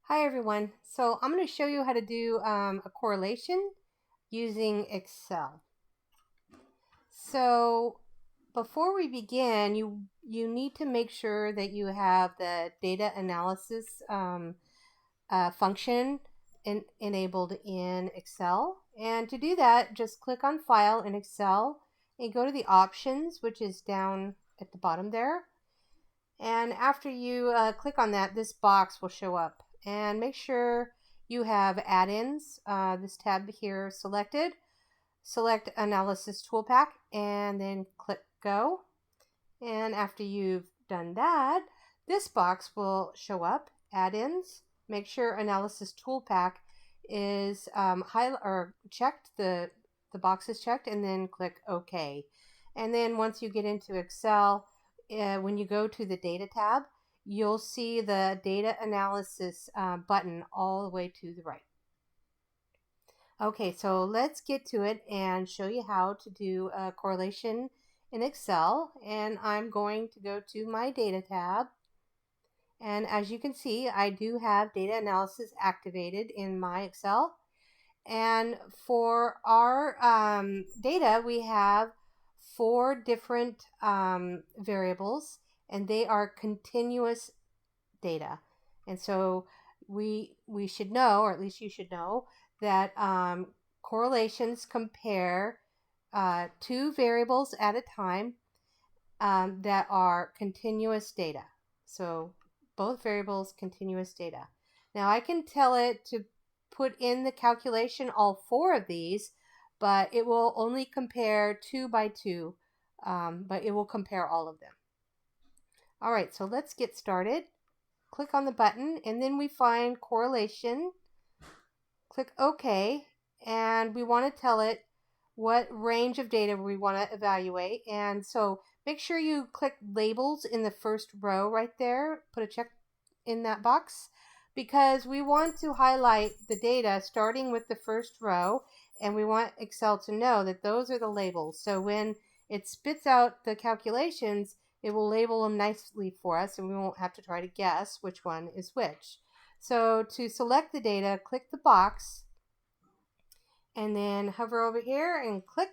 Hi everyone. So I'm going to show you how to do a correlation using Excel. So before we begin, you need to make sure that you have the data analysis function enabled in Excel. And to do that, just click on File in Excel and go to the Options, which is down at the bottom there. And after you click on that, this box will show up. And make sure you have add-ins, this tab here selected. Select Analysis Toolpak and then click Go. And after you've done that, this box will show up, add-ins. Make sure Analysis Toolpak is checked, the box is checked, and then click OK. And then once you get into Excel, when you go to the Data tab, you'll see the Data Analysis button all the way to the right. Okay, so let's get to it and show you how to do a correlation in Excel. And I'm going to go to my Data tab. And as you can see, I do have data analysis activated in my Excel. And for our data, we have 4 different variables, and they are continuous data. And so we should know, or at least you should know, that correlations compare 2 variables at a time that are continuous data. So both variables, continuous data. Now I can tell it to put in the calculation all 4 of these, but it will only compare 2 by 2, but it will compare all of them. All right, so let's get started. Click on the button, and then we find correlation. Click OK, and we want to tell it what range of data we want to evaluate. And so make sure you click labels in the first row right there. Put a check in that box, because we want to highlight the data starting with the first row, and we want Excel to know that those are the labels. So when it spits out the calculations, it will label them nicely for us, and we won't have to try to guess which one is which. So to select the data, click the box and then hover over here and click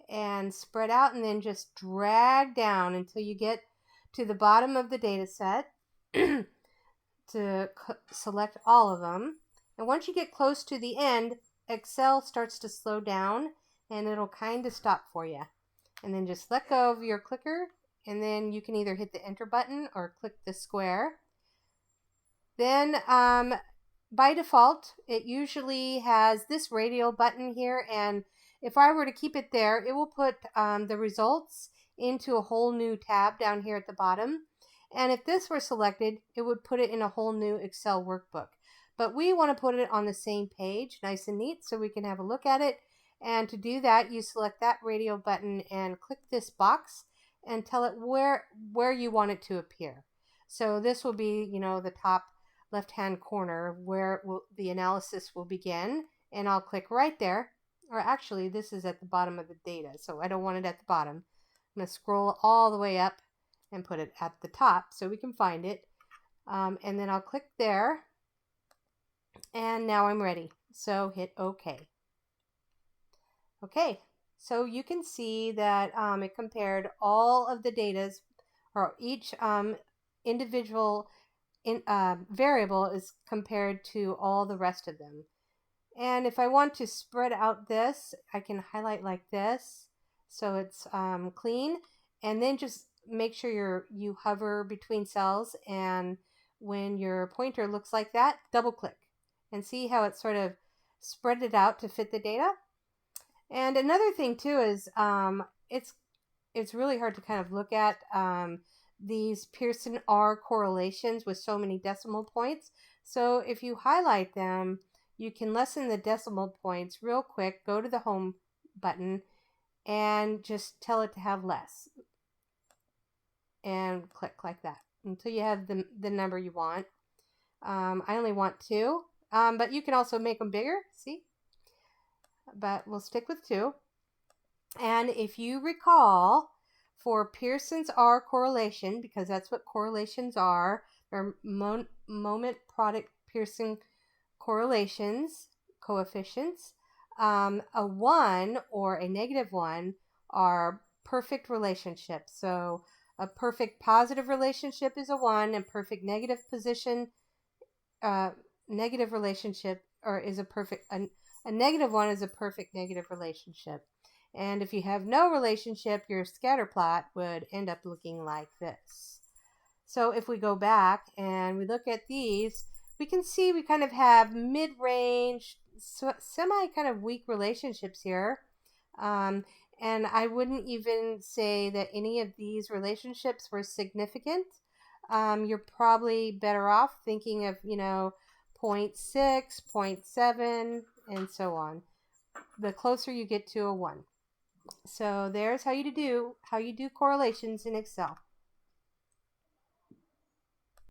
and spread out, and then just drag down until you get to the bottom of the data set to select all of them. And once you get close to the end, Excel starts to slow down and it'll kind of stop for you. And then just let go of your clicker, and then you can either hit the enter button or click the square. Then by default, it usually has this radio button here, and if I were to keep it there, it will put the results into a whole new tab down here at the bottom. And if this were selected, it would put it in a whole new Excel workbook. But we want to put it on the same page, nice and neat, so we can have a look at it. And to do that, you select that radio button and click this box and tell it where you want it to appear. So this will be, the top left-hand corner where the analysis will begin, and I'll click right there. Or actually, this is at the bottom of the data, so I don't want it at the bottom. I'm going to scroll all the way up and put it at the top so we can find it. And then I'll click there, and now I'm ready. So hit OK. Okay, so you can see that it compared all of the datas, or each individual variable is compared to all the rest of them. And if I want to spread out this, I can highlight like this so it's clean, and then just make sure you hover between cells, and when your pointer looks like that, double click and see how it sort of spread it out to fit the data. And another thing too is it's really hard to kind of look at these Pearson R correlations with so many decimal points. So if you highlight them, you can lessen the decimal points real quick. Go to the home button and just tell it to have less, and click like that until you have the number you want. I only want 2, but you can also make them bigger, see? But we'll stick with 2. And if you recall, for Pearson's R correlation, because that's what correlations are, they're moment product Pearson correlations, coefficients. A 1 or a -1 are perfect relationships. So a perfect positive relationship is a 1, and perfect negative negative relationship or is a -1 is a perfect negative relationship. And if you have no relationship, your scatter plot would end up looking like this. So if we go back and we look at these, we can see we kind of have mid-range, semi kind of weak relationships here. And I wouldn't even say that any of these relationships were significant. You're probably better off thinking of, 0.6, 0.7, and so on, the closer you get to a 1. So there's how you do correlations in Excel.